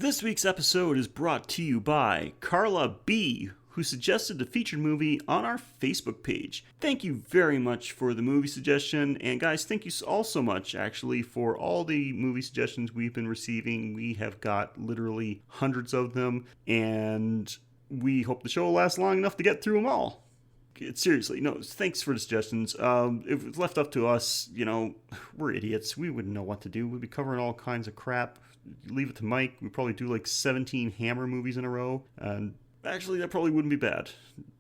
This week's episode is brought to you by Carla B., who suggested the featured movie on our Facebook page. Thank you very much for the movie suggestion, and guys, thank you all so much, actually, for all the movie suggestions we've been receiving. We have got literally hundreds of them, and we hope the show will last long enough to get through them all. Seriously, no, thanks for the suggestions. If it's left up to us, we're idiots. We wouldn't know what to do. We'd be covering all kinds of crap. Leave it to Mike. We'd probably do like 17 Hammer movies in a row, and actually, that probably wouldn't be bad.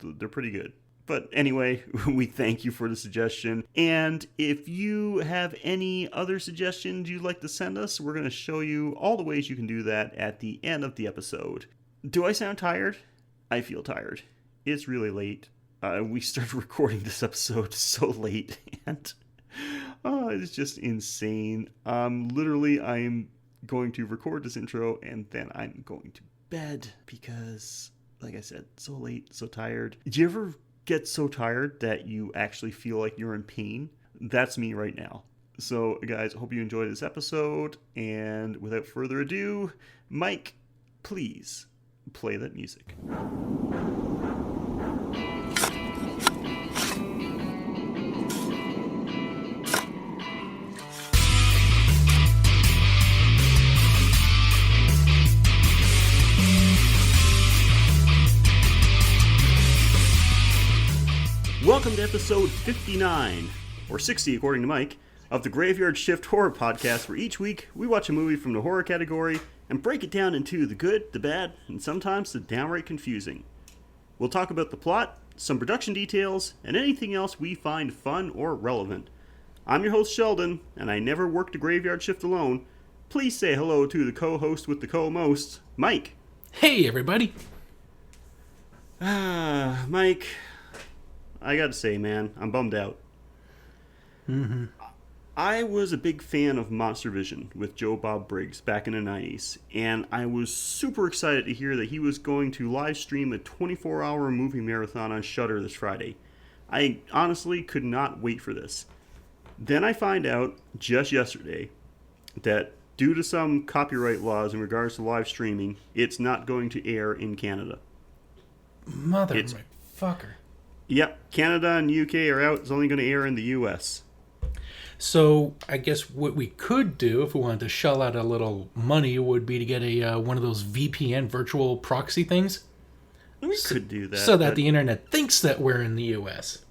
They're pretty good. But anyway, we thank you for the suggestion. And if you have any other suggestions you'd like to send us, we're going to show you all the ways you can do that at the end of the episode. Do I sound tired? I feel tired. It's really late. We started recording this episode so late, and it's just insane. Literally, I'm going to record this intro, and then I'm going to bed because, like I said, so late, so tired. Do you ever get so tired that you actually feel like you're in pain? That's me right now. So, guys, I hope you enjoyed this episode. And without further ado, Mike, please play that music. Welcome to episode 59, or 60 according to Mike, of the Graveyard Shift Horror Podcast, where each week we watch a movie from the horror category and break it down into the good, the bad, and sometimes the downright confusing. We'll talk about the plot, some production details, and anything else we find fun or relevant. I'm your host Sheldon, and I never worked a graveyard shift alone. Please say hello to the co-host with the co-most, Mike. Hey everybody! Mike, I gotta say, man, I'm bummed out. Mm-hmm. I was a big fan of Monster Vision with Joe Bob Briggs back in the 90s, and I was super excited to hear that he was going to live stream a 24-hour movie marathon on Shudder this Friday. I honestly could not wait for this. Then I find out, just yesterday, that due to some copyright laws in regards to live streaming, it's not going to air in Canada. Motherfucker. Yep, Canada and UK are out. It's only going to air in the US. So I guess what we could do if we wanted to shell out a little money would be to get a one of those VPN virtual proxy things. We could do that. So that the internet thinks that we're in the US.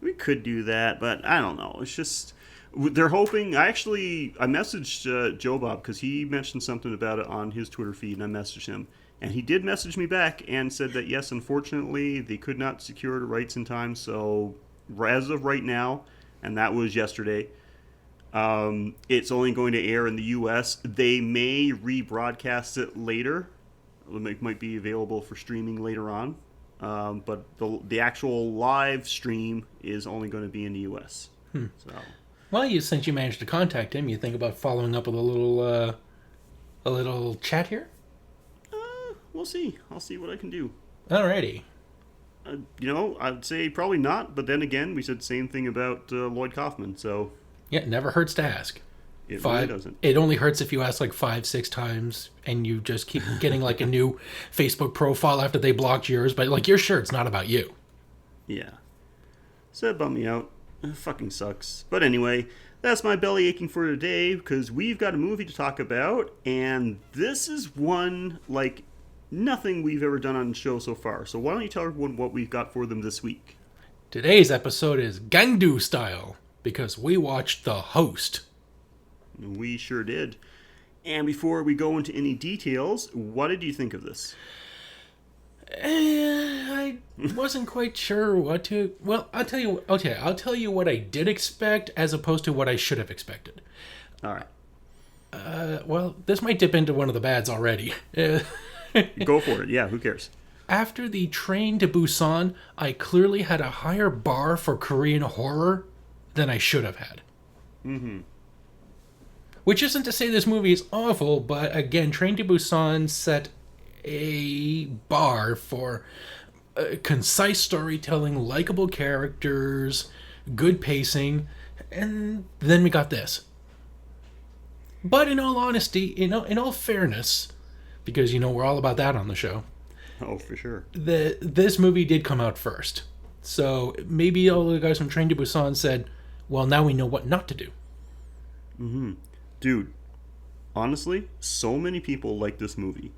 We could do that, but I don't know. It's just, they're hoping. I messaged Joe Bob because he mentioned something about it on his Twitter feed, and I messaged him. And he did message me back and said that, yes, unfortunately, they could not secure the rights in time. So as of right now, and that was yesterday, it's only going to air in the U.S. They may rebroadcast it later. It might be available for streaming later on. But the actual live stream is only going to be in the U.S. So, well, since you managed to contact him, you think about following up with a little chat here? We'll see. I'll see what I can do. Alrighty. I'd say probably not, but then again, we said the same thing about Lloyd Kaufman, so... Yeah, it never hurts to ask. It really doesn't. It only hurts if you ask like 5-6 times, and you just keep getting like a new Facebook profile after they blocked yours, but like, you're sure it's not about you. Yeah. So that bummed me out. It fucking sucks. But anyway, that's my belly aching for today, because we've got a movie to talk about, and this is one, like... nothing we've ever done on the show so far. So why don't you tell everyone what we've got for them this week? Today's episode is Gandu style, because we watched The Host. We sure did. And before we go into any details, what did you think of this? I wasn't quite sure what to... Well, I'll tell you... Okay, I'll tell you what I did expect as opposed to what I should have expected. All right. Well, this might dip into one of the bads already. Go for it. Yeah, who cares? After the Train to Busan, I clearly had a higher bar for Korean horror than I should have had. Mm-hmm. Which isn't to say this movie is awful, but again, Train to Busan set a bar for concise storytelling, likable characters, good pacing, and then we got this. But in all honesty, in all fairness, because we're all about that on the show. Oh, for sure. This movie did come out first, so maybe all the guys from Train to Busan said, "Well, now we know what not to do." Dude, honestly, so many people like this movie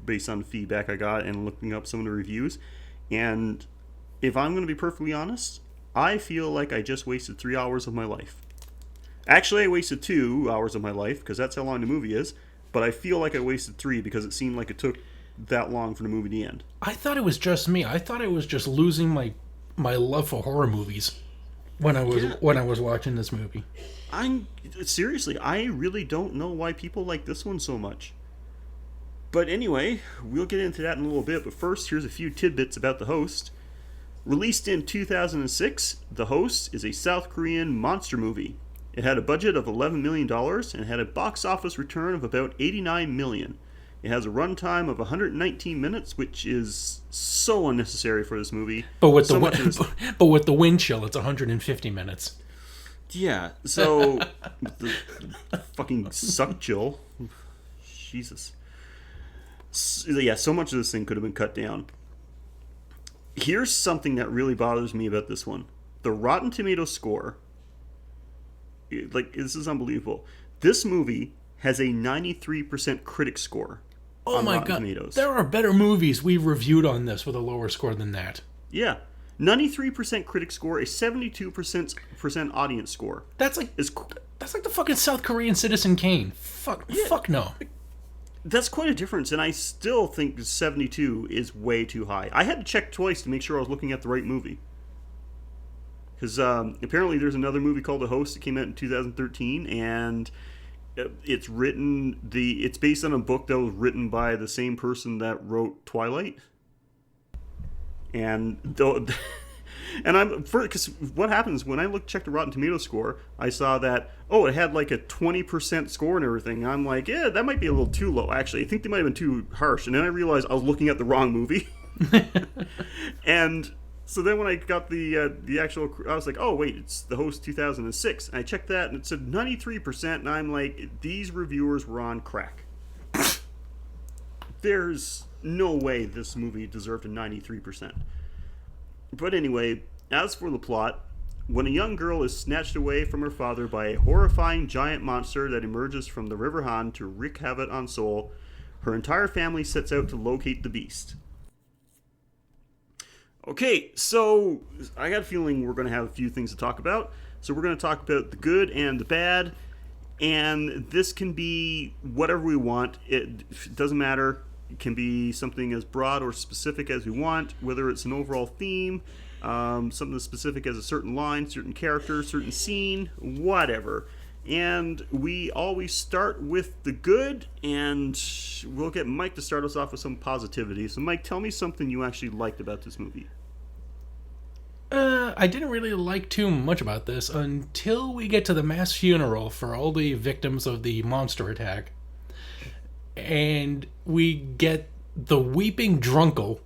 based on the feedback I got and looking up some of the reviews. And if I'm going to be perfectly honest, I feel like I just wasted 3 hours of my life. Actually, I wasted 2 hours of my life because that's how long the movie is. But I feel like I wasted 3 because it seemed like it took that long for the movie to end. I thought it was just me. I thought I was just losing my love for horror movies when I was watching this movie. Seriously, I really don't know why people like this one so much. But anyway, we'll get into that in a little bit. But first, here's a few tidbits about The Host. Released in 2006, The Host is a South Korean monster movie. It had a budget of $11 million and had a box office return of about $89 million. It has a runtime of 119 minutes, which is so unnecessary for this movie. But with the wind chill, it's 150 minutes. Yeah, so the fucking suck chill. Jesus. Yeah, so much of this thing could have been cut down. Here's something that really bothers me about this one. The Rotten Tomatoes score, this is unbelievable. This movie has a 93% critic score. Oh my God. Tomatoes. There are better movies we've reviewed on this with a lower score than that. Yeah. 93% critic score, a 72% audience score. That's like the fucking South Korean Citizen Kane. Fuck no. That's quite a difference, and I still think 72 is way too high. I had to check twice to make sure I was looking at the right movie. Because apparently there's another movie called The Host that came out in 2013, and it's based on a book that was written by the same person that wrote Twilight. And because what happens when I checked the Rotten Tomatoes score, I saw that it had like a 20% score and everything. I'm like, yeah, that might be a little too low. Actually, I think they might have been too harsh. And then I realized I was looking at the wrong movie. And so then when I got the actual, I was like, oh wait, it's The Host 2006. And I checked that and it said 93%, and I'm like, these reviewers were on crack. There's no way this movie deserved a 93%. But anyway, as for the plot, when a young girl is snatched away from her father by a horrifying giant monster that emerges from the River Han to wreak havoc on Seoul, her entire family sets out to locate the beast. Okay, so I got a feeling we're going to have a few things to talk about. So we're going to talk about the good and the bad, and this can be whatever we want. It doesn't matter. It can be something as broad or specific as we want, whether it's an overall theme, something as specific as a certain line, certain character, certain scene, whatever. And we always start with the good, and we'll get Mike to start us off with some positivity. So Mike, tell me something you actually liked about this movie. I didn't really like too much about this until we get to the mass funeral for all the victims of the monster attack. And we get the weeping drunkle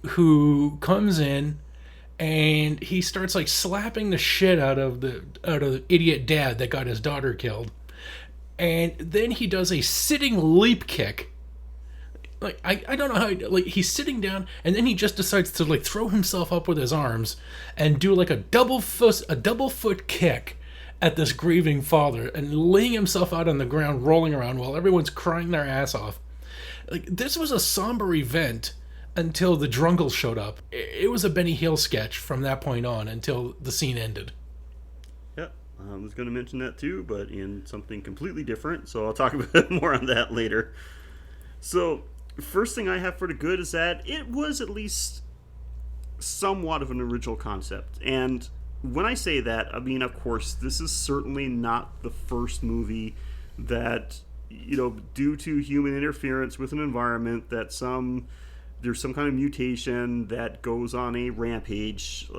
who comes in and he starts like slapping the shit out of the idiot dad that got his daughter killed. And then he does a sitting leap kick. Like I don't know how he's sitting down and then he just decides to like throw himself up with his arms and do like a double foot kick at this grieving father and laying himself out on the ground rolling around while everyone's crying their ass off. Like, this was a somber event until the drunkle showed up. It was a Benny Hill sketch from that point on until the scene ended. Yeah, I was going to mention that too, but in something completely different, so I'll talk about more on that later. So, first thing I have for the good is that it was at least somewhat of an original concept. And when I say that, I mean, of course, this is certainly not the first movie that, due to human interference with an environment, that there's some kind of mutation that goes on a rampage.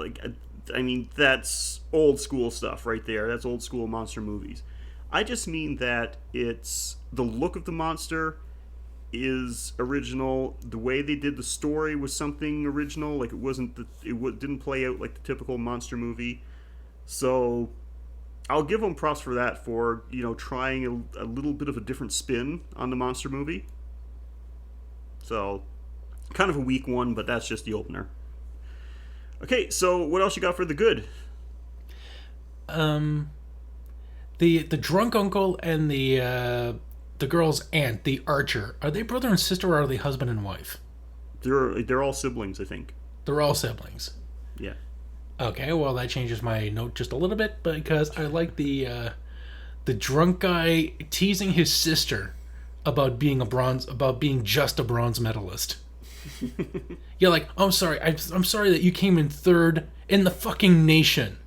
I mean, that's old school stuff right there. That's old school monster movies. I just mean that it's the look of the monster is original. The way they did the story was something original. Like, it didn't play out like the typical monster movie. So I'll give them props for that, for trying a little bit of a different spin on the monster movie. So, kind of a weak one, but that's just the opener. Okay, so what else you got for the good? The drunk uncle and the girl's aunt, the archer, are they brother and sister, or are they husband and wife? They're all siblings, I think. They're all siblings. Yeah. Okay, well that changes my note just a little bit because I like the drunk guy teasing his sister about being just a bronze medalist. Yeah, like, I'm sorry, I'm sorry that you came in third in the fucking nation.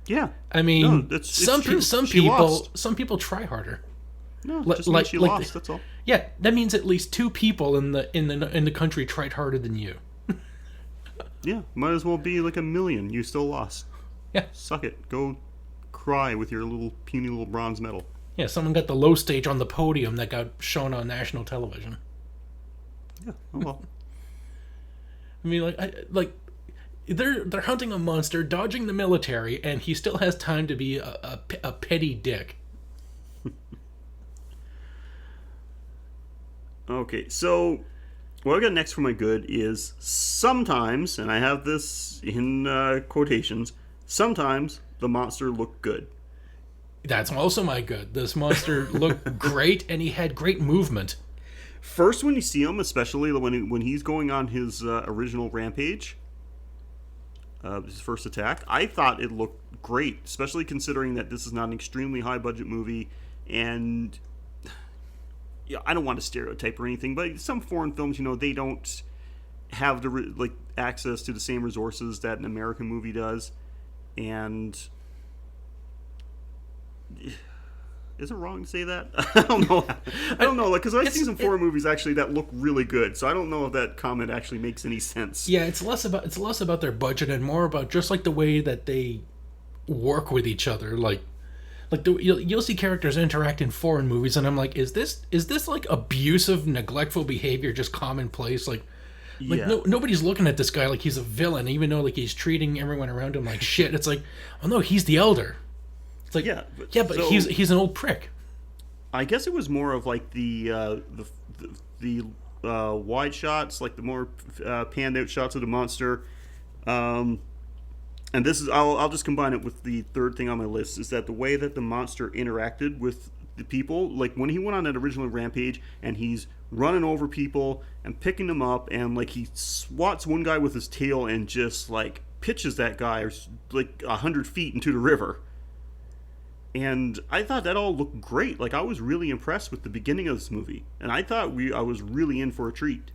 Yeah. I mean, no, some people try harder. No, just means she lost. That's all. Yeah, that means at least two people in the country tried harder than you. Yeah, might as well be like a million. You still lost. Yeah, suck it. Go cry with your little puny little bronze medal. Yeah, someone got the low stage on the podium that got shown on national television. Yeah, oh well. I mean, they're hunting a monster, dodging the military, and he still has time to be a petty dick. Okay, so what I got next for my good is sometimes, and I have this in quotations, sometimes the monster looked good. That's also my good. This monster looked great, and he had great movement. First, when you see him, especially when he's going on his original rampage, his first attack, I thought it looked great, especially considering that this is not an extremely high-budget movie, and yeah, I don't want to stereotype or anything, but some foreign films, they don't have the access to the same resources that an American movie does, and is it wrong to say that? I don't know. Because I've seen some foreign movies actually that look really good, so I don't know if that comment actually makes any sense. Yeah, it's less about their budget and more about just like the way that they work with each other. You'll see characters interact in foreign movies, and I'm like, is this like abusive, neglectful behavior just commonplace? Nobody's looking at this guy like he's a villain, even though like he's treating everyone around him like shit. It's like, oh no, he's the elder. It's like, but he's an old prick. I guess it was more of like the wide shots, like the more panned out shots of the monster. And this is I'll just combine it with the third thing on my list, is that the way that the monster interacted with the people, like when he went on that original rampage and he's running over people and picking them up, and like he swats one guy with his tail and just like pitches that guy like 100 feet into the river. And I thought that all looked great. Like, I was really impressed with the beginning of this movie, and I thought I was really in for a treat.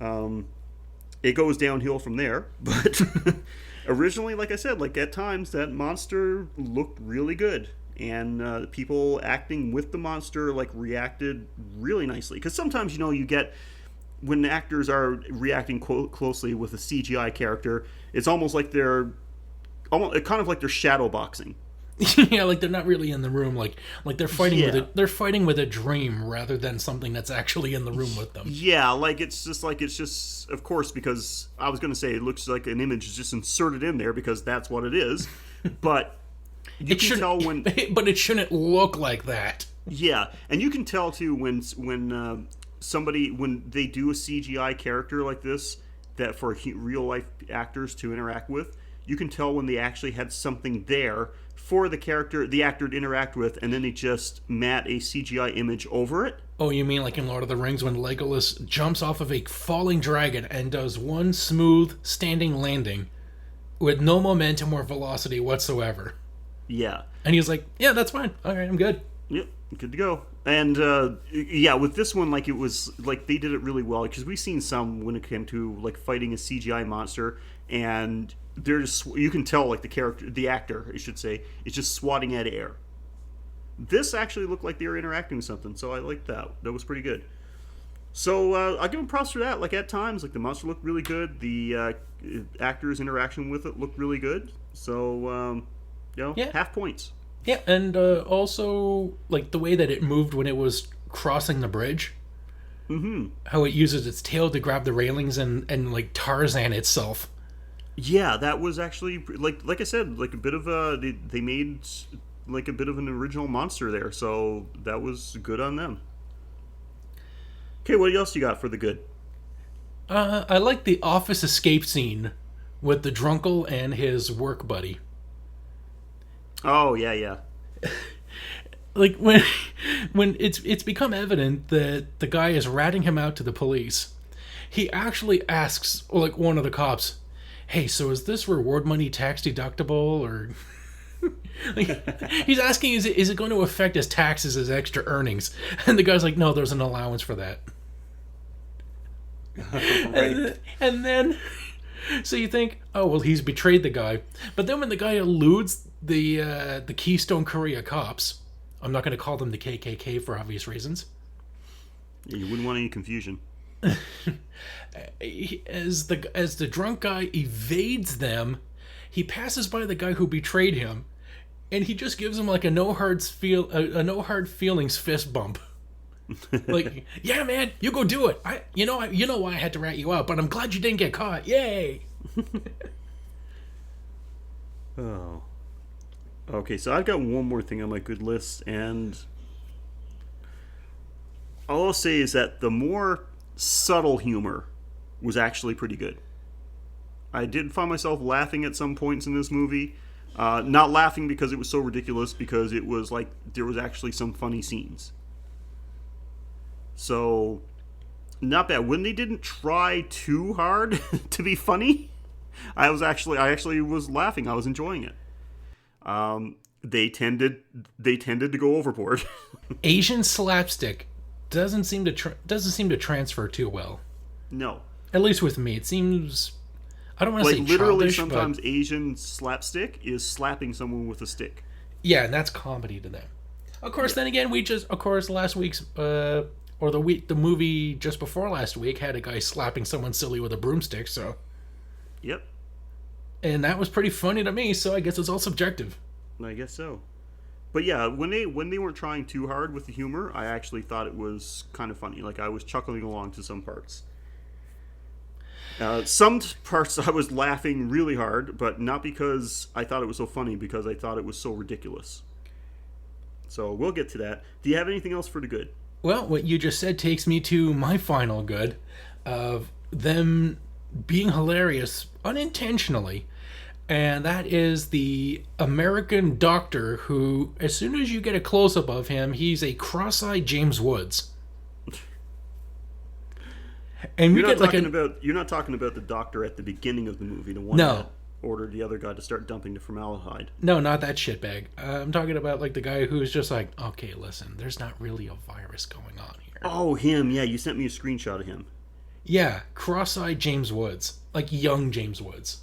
It goes downhill from there, but originally, like I said, like at times that monster looked really good, and people acting with the monster like reacted really nicely. Because sometimes you get when actors are reacting closely with a CGI character, it's almost like they're shadow boxing. Yeah, like they're not really in the room. Like they're fighting they're fighting with a dream rather than something that's actually in the room with them. Yeah, it's just of course, because I was gonna say it looks like an image is just inserted in there because that's what it is, but you can tell when. But it shouldn't look like that. Yeah, and you can tell too when somebody when they do a CGI character like this that for real life actors to interact with, you can tell when they actually had something there for the actor to interact with, and then they just mat a CGI image over it. Oh, you mean like in Lord of the Rings when Legolas jumps off of a falling dragon and does one smooth standing landing with no momentum or velocity whatsoever? Yeah. And he's like, yeah, that's fine. All right, I'm good. Yep, good to go. And with this one, like it was like they did it really well, because we've seen some when it came to like fighting a CGI monster, and they're just, you can tell like the actor I should say, is just swatting at air. This actually looked like they were interacting with something, so I liked that. That was pretty good. So I'll give them props for that. Like at times, like the monster looked really good. The actors' interaction with it looked really good. So half points. Yeah, and also like the way that it moved when it was crossing the bridge. Mm-hmm. How it uses its tail to grab the railings and like Tarzan itself. Yeah, that was actually like I said, like a bit of they made like a bit of an original monster there, so that was good on them. Okay, what else you got for the good? I like the office escape scene with the drunkle and his work buddy. Oh, yeah, yeah. Like when when it's become evident that the guy is ratting him out to the police, he actually asks like one of the cops, "Hey, so is this reward money tax deductible or?" Like, he's asking, is it going to affect his taxes as extra earnings? And the guy's like, "No, there's an allowance for that." Right. And then, so you think, oh well, he's betrayed the guy. But then when the guy eludes the Keystone Korea cops, I'm not going to call them the KKK for obvious reasons. Yeah, you wouldn't want any confusion. As the drunk guy evades them, he passes by the guy who betrayed him, and he just gives him like a no hard feelings fist bump. Like, yeah, man, you go do it. You know why I had to rat you out, but I'm glad you didn't get caught. Yay! Oh. Okay, so I've got one more thing on my good list, and all I'll say is that the more subtle humor was actually pretty good. I did find myself laughing at some points in this movie. Not laughing because it was so ridiculous, because it was like there was actually some funny scenes. So, not bad. When they didn't try too hard to be funny, I actually was laughing. I was enjoying it. They tended to go overboard. Asian slapstick doesn't seem to transfer too well. No. At least with me, it seems. I don't want to Like say literally, childish, sometimes but Asian slapstick is slapping someone with a stick. yeah, and that's comedy to them. Of course, then again, last week's or the movie just before last week had a guy slapping someone silly with a broomstick. So, Yep, and that was pretty funny to me. So I guess it's all subjective. I guess so. But yeah, when they weren't trying too hard with the humor, I actually thought it was kind of funny. Like I was chuckling along to some parts. Some parts I was laughing really hard, but not because I thought it was so funny, because I thought it was so ridiculous. So we'll get to that. Do you have anything else for the good? Well, what you just said takes me to my final good of them being hilarious unintentionally. And that is the American doctor who, as soon as you get a close up of him, he's a cross-eyed James Woods. And you're not talking about the doctor at the beginning of the movie, the one that ordered the other guy to start dumping the formaldehyde. No, not that shitbag. I'm talking about like the guy who's just like, okay, listen, there's not really a virus going on here. Oh, him. Yeah, you sent me a screenshot of him. Yeah, cross-eyed James Woods, like young James Woods.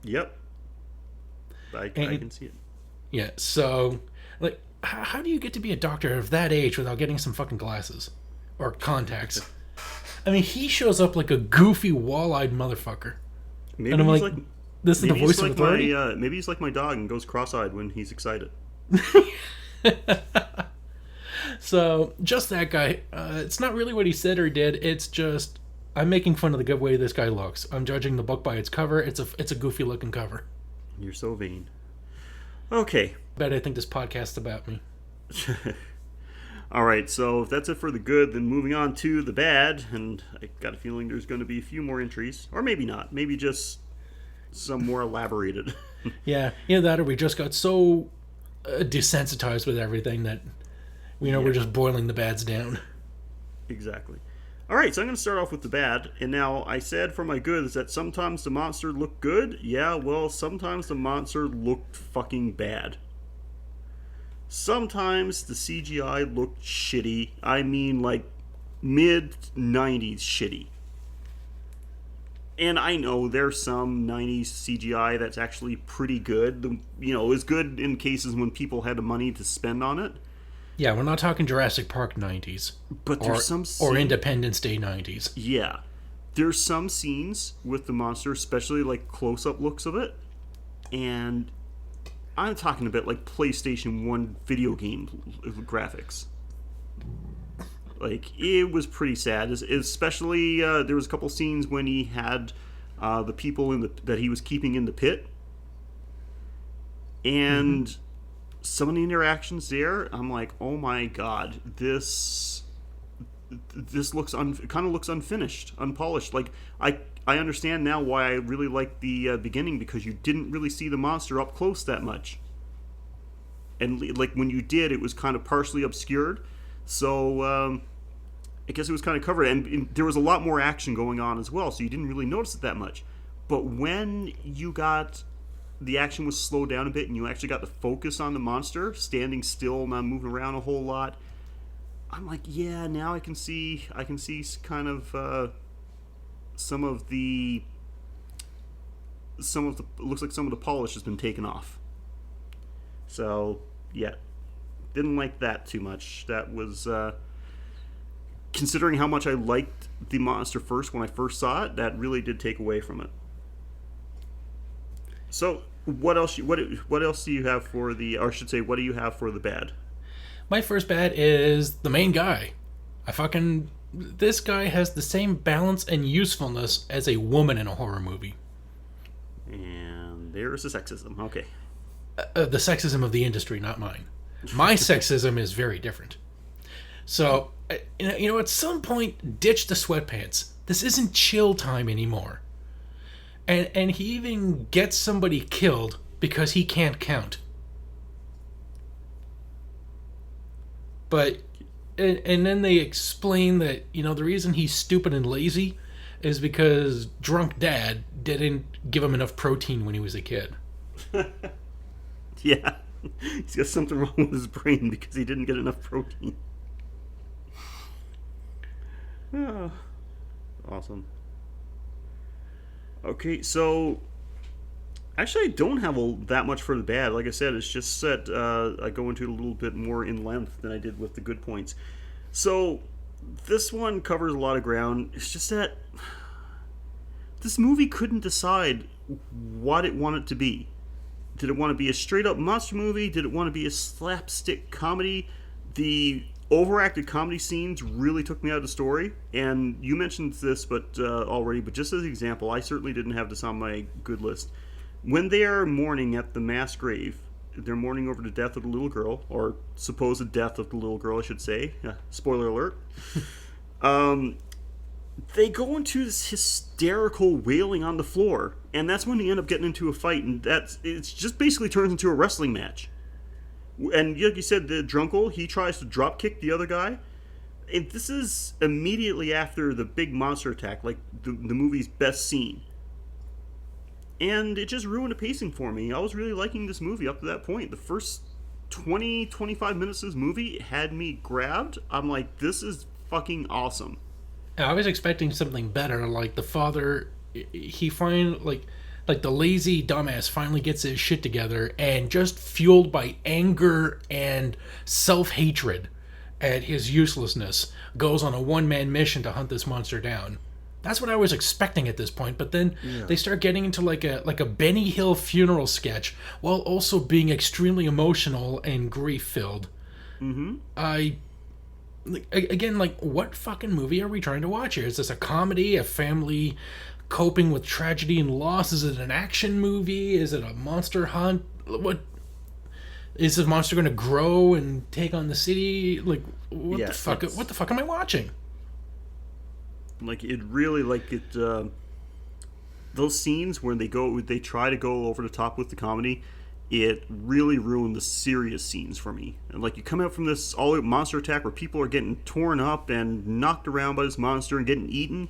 Yep. I can see it. Yeah, so, like, how do you get to be a doctor of that age without getting some fucking glasses? Or contacts? I mean, he shows up like a goofy, wall-eyed motherfucker. Maybe and I'm he's like, this is the voice of authority? Maybe he's like my dog and goes cross-eyed when he's excited. So, just that guy. It's not really what he said or did. It's just, I'm making fun of the good way this guy looks. I'm judging the book by its cover. It's a goofy-looking cover. You're so vain. Okay. Bet I think this podcast's about me. All right, so if that's it for the good, then moving on to the bad, and I got a feeling there's going to be a few more entries, or maybe not, maybe just some more elaborated. Yeah, either that or we just got so desensitized with everything that we're just boiling the bads down. Exactly. All right, so I'm going to start off with the bad, and now I said for my good is that sometimes the monster looked good. Yeah, well, sometimes the monster looked fucking bad. Sometimes the CGI looked shitty. I mean, like, mid-90s shitty. And I know there's some 90s CGI that's actually pretty good. It was good in cases when people had the money to spend on it. Yeah, we're not talking Jurassic Park 90s. But there's or Independence Day 90s. Yeah. There's some scenes with the monster, especially, like, close-up looks of it. And I'm talking about like PlayStation 1 video game graphics. Like, it was pretty sad. Especially, there was a couple scenes when he had the people that he was keeping in the pit. And some of the interactions there, I'm like, oh my god, this this looks kind of looks unfinished, unpolished. Like I understand now why I really liked the beginning, because you didn't really see the monster up close that much, and like when you did, it was kind of partially obscured. So I guess it was kind of covered, and there was a lot more action going on as well, so you didn't really notice it that much. But when you got the action was slowed down a bit, and you actually got the focus on the monster standing still, not moving around a whole lot, I'm like, yeah, now I can see kind of some of the looks like some of the polish has been taken off. So yeah, didn't like that too much. That was considering how much I liked the monster first when I first saw it, that really did take away from it. So what else do you have for the, or I should say, what do you have for the bad? My first bad is the main guy. This guy has the same balance and usefulness as a woman in a horror movie. And there's the sexism. Okay. The sexism of the industry, not mine. My sexism is very different. So, at some point, ditch the sweatpants. This isn't chill time anymore. And he even gets somebody killed because he can't count. But, and then they explain that, the reason he's stupid and lazy is because drunk dad didn't give him enough protein when he was a kid. Yeah. He's got something wrong with his brain because he didn't get enough protein. Oh, awesome. Okay, so actually I don't have that much for the bad. Like I said, it's just that I go into it a little bit more in length than I did with the good points. So this one covers a lot of ground. It's just that this movie couldn't decide what it wanted to be. Did it want to be a straight up monster movie? Did it want to be a slapstick comedy? The overacted comedy scenes really took me out of the story. And you mentioned this already, but just as an example, I certainly didn't have this on my good list. When they are mourning at the mass grave, they're mourning over the death of the little girl, or supposed death of the little girl, I should say. Spoiler alert. They go into this hysterical wailing on the floor, and that's when they end up getting into a fight, and it just basically turns into a wrestling match. And like you said, the drunkle, he tries to drop kick the other guy, and this is immediately after the big monster attack, like the movie's best scene. And it just ruined the pacing for me. I was really liking this movie up to that point. The first 20-25 minutes of this movie had me grabbed. I'm like, this is fucking awesome. I was expecting something better, like the father, he like the lazy dumbass finally gets his shit together, and just fueled by anger and self-hatred at his uselessness, goes on a one-man mission to hunt this monster down. That's what I was expecting at this point, but then they start getting into like a Benny Hill funeral sketch, while also being extremely emotional and grief-filled. Mm-hmm. Again, what fucking movie are we trying to watch here? Is this a comedy, a family coping with tragedy and loss? Is it an action movie? Is it a monster hunt? What is the monster going to grow and take on the city? What the fuck am I watching? Those scenes where they try to go over the top with the comedy, it really ruined the serious scenes for me. And you come out from this all-out monster attack where people are getting torn up and knocked around by this monster and getting eaten,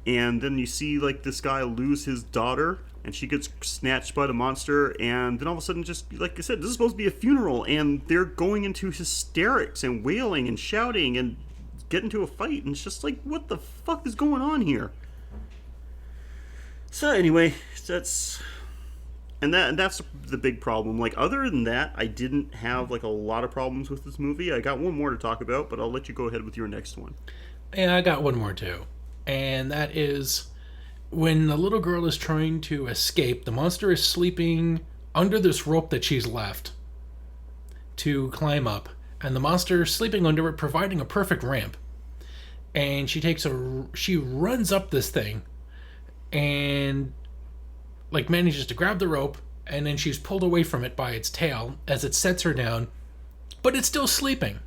and then you see this guy lose his daughter, and she gets snatched by the monster, and then all of a sudden, just like I said, this is supposed to be a funeral, and they're going into hysterics and wailing and shouting and get into a fight, and it's just what the fuck is going on here? So anyway, that's the big problem. Other than that, I didn't have a lot of problems with this movie. I got one more to talk about, but I'll let you go ahead with your next one. Yeah, I got one more too. And that is when the little girl is trying to escape, the monster is sleeping under this rope that she's left to climb up, and the monster is sleeping under it, providing a perfect ramp. And she runs up this thing and manages to grab the rope, and then she's pulled away from it by its tail as it sets her down, but it's still sleeping.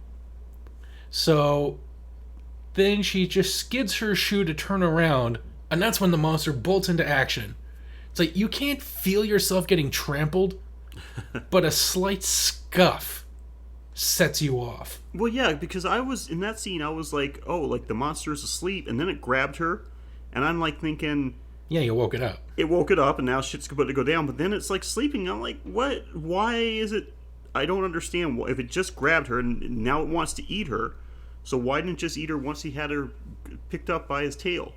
So Then she just skids her shoe to turn around, and that's when the monster bolts into action. It's like, you can't feel yourself getting trampled, but a slight scuff sets you off. Well, yeah, because I was in that scene. I was like, "Oh, like the monster's asleep," and then it grabbed her, and I'm like thinking, Yeah, you woke it up. it woke it up, and now shit's about to go down. But then it's like sleeping. I'm like, what? Why is it? I don't understand. If it just grabbed her and now it wants to eat her, so why didn't it just eat her once he had her picked up by his tail?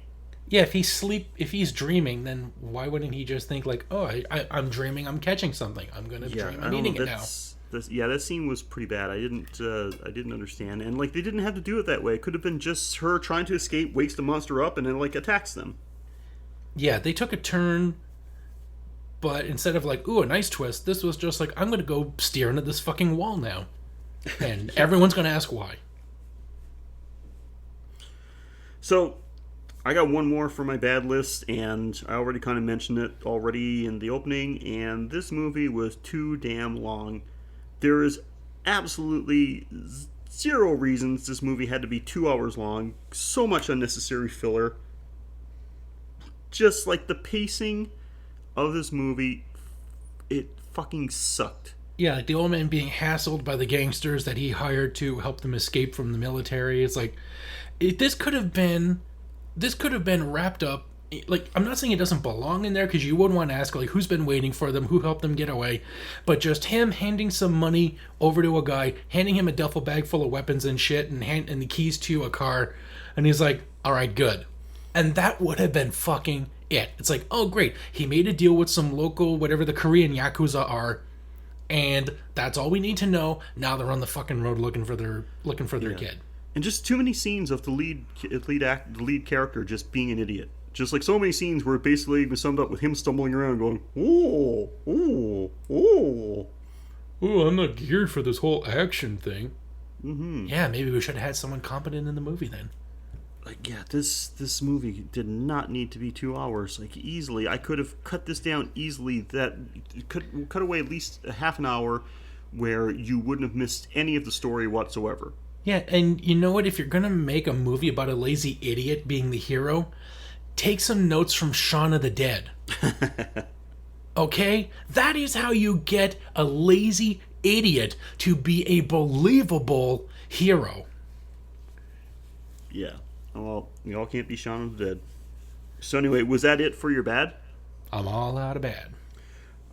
Yeah, if he's dreaming, then why wouldn't he just think like, oh, I'm dreaming, I'm catching something, I'm gonna dream, I'm eating it now. That scene was pretty bad. I didn't understand, and like they didn't have to do it that way. It could have been just her trying to escape, wakes the monster up, and then like attacks them. Yeah, they took a turn, but instead of like, ooh, a nice twist, this was just like, I'm gonna go steer into this fucking wall now, and everyone's gonna ask why. So, I got one more for my bad list, and I already kind of mentioned it already in the opening, and this movie was too damn long. There is absolutely zero reasons this movie had to be 2 hours long. So much unnecessary filler. Just like the pacing of this movie, it fucking sucked. Yeah, like the old man being hassled by the gangsters that he hired to help them escape from the military. It's like, this could have been wrapped up. Like, I'm not saying it doesn't belong in there, because you would want to ask, like, who's been waiting for them, who helped them get away, but just him handing some money over to a guy, handing him a duffel bag full of weapons and shit, and the keys to a car, and he's like, all right, good. And that would have been fucking it. It's like, oh, great, he made a deal with some local, whatever the Korean Yakuza are, and that's all we need to know. Now they're on the fucking road looking for their kid. And just too many scenes of the lead character just being an idiot. Just like so many scenes where it basically was summed up with him stumbling around going, oh, oh, oh. Oh, I'm not geared for this whole action thing. Mm-hmm. Yeah, maybe we should have had someone competent in the movie then. Like, yeah, this movie did not need to be 2 hours. Like, easily, I could have cut this down easily. That could cut away at least a half an hour where you wouldn't have missed any of the story whatsoever. Yeah, and you know what? If you're going to make a movie about a lazy idiot being the hero, take some notes from Shaun of the Dead. Okay? That is how you get a lazy idiot to be a believable hero. Yeah. Well, we all can't be Shaun of the Dead. So anyway, was that it for your bad? I'm all out of bad.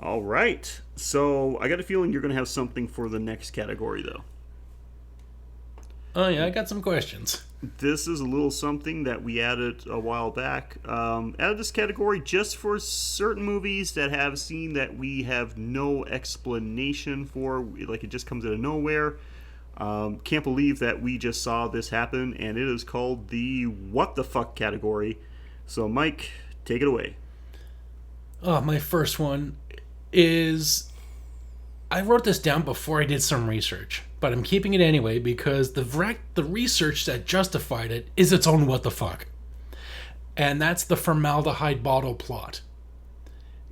All right. So I got a feeling you're going to have something for the next category, though. Oh, yeah, I got some questions. This is a little something that we added a while back. Added this category just for certain movies that have seen that we have no explanation for. Like, it just comes out of nowhere. Can't believe that we just saw this happen, and it is called the What the Fuck category. So, Mike, take it away. Oh, my first one is... I wrote this down before I did some research, but I'm keeping it anyway because the research that justified it is its own what the fuck. And that's the formaldehyde bottle plot.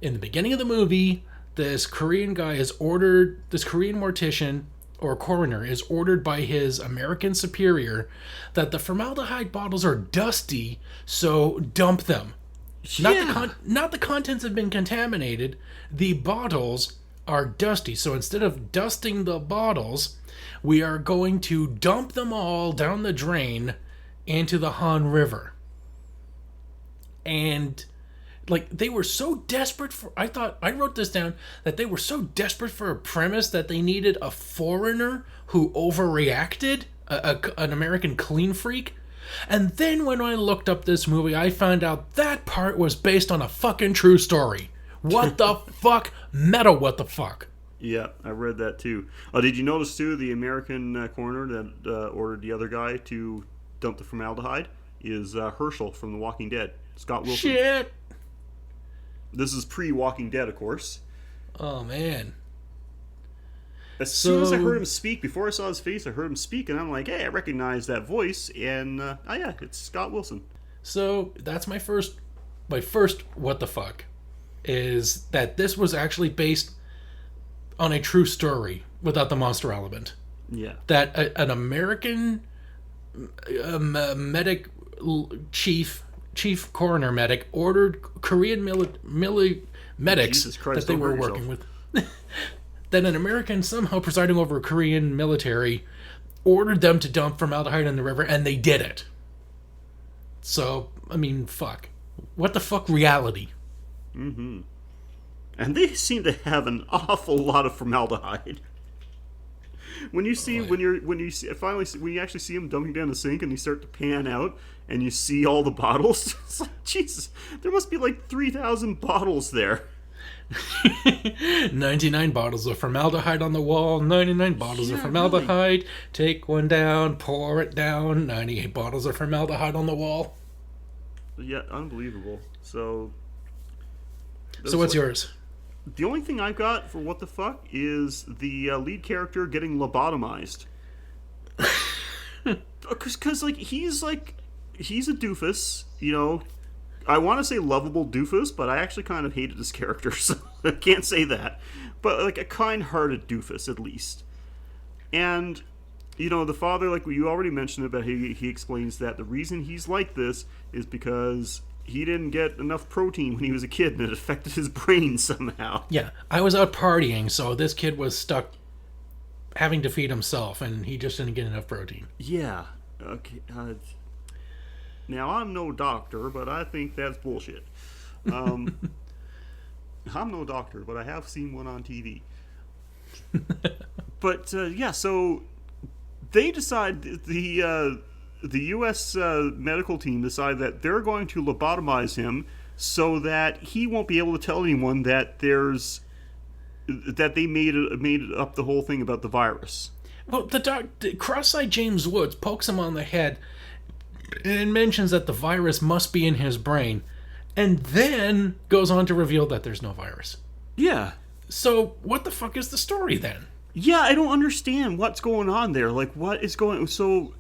In the beginning of the movie, this Korean mortician or coroner is ordered by his American superior that the formaldehyde bottles are dusty, so dump them. Yeah. Not the contents have been contaminated, the bottles are dusty. So instead of dusting the bottles, we are going to dump them all down the drain into the Han River. And like, they were so desperate for... I wrote this down, that they were so desperate for a premise that they needed a foreigner who overreacted, an American clean freak. And then when I looked up this movie, I found out that part was based on a fucking true story. What the fuck? Meta what the fuck? Yeah, I read that too. Did you notice too the American coroner that ordered the other guy to dump the formaldehyde is Herschel from The Walking Dead, Scott Wilson. Shit. This is pre-Walking Dead, of course. Oh man. As soon as I heard him speak, before I saw his face, I heard him speak, and I'm like, hey, I recognize that voice, and yeah, it's Scott Wilson. So that's my first what the fuck. Is that this was actually based on a true story without the monster element. Yeah. That an American medic chief coroner medic ordered Korean medics Jesus Christ, that they don't were hurt working with. That an American somehow presiding over a Korean military ordered them to dump formaldehyde in the river, and they did it. So, I mean, fuck. What the fuck reality? Mm-hmm. And they seem to have an awful lot of formaldehyde. When you see when you actually see them dumping down the sink and you start to pan out and you see all the bottles, it's like, Jesus, there must be like 3,000 bottles there. 99 bottles of formaldehyde on the wall, 99 bottles of formaldehyde. Really? Take one down, pour it down, 98 bottles of formaldehyde on the wall. Yeah, unbelievable. So what's yours? The only thing I got for what the fuck is the lead character getting lobotomized. Because he's a doofus, you know. I want to say lovable doofus, but I actually kind of hated his character, so I can't say that. But like a kind-hearted doofus, at least. And, you know, the father, like you already mentioned about, he explains that the reason he's like this is because he didn't get enough protein when he was a kid, and it affected his brain somehow. Yeah, I was out partying, so this kid was stuck having to feed himself, and he just didn't get enough protein. Yeah. Okay. Now, I'm no doctor, but I think that's bullshit. I'm no doctor, but I have seen one on TV. But, yeah, so they decide, the U.S. Medical team decide that they're going to lobotomize him so that he won't be able to tell anyone that that they made up the whole thing about the virus. Well, Cross-eyed James Woods pokes him on the head and mentions that the virus must be in his brain, and then goes on to reveal that there's no virus. Yeah. So, what the fuck is the story then? Yeah, I don't understand what's going on there. Like, what is going... So,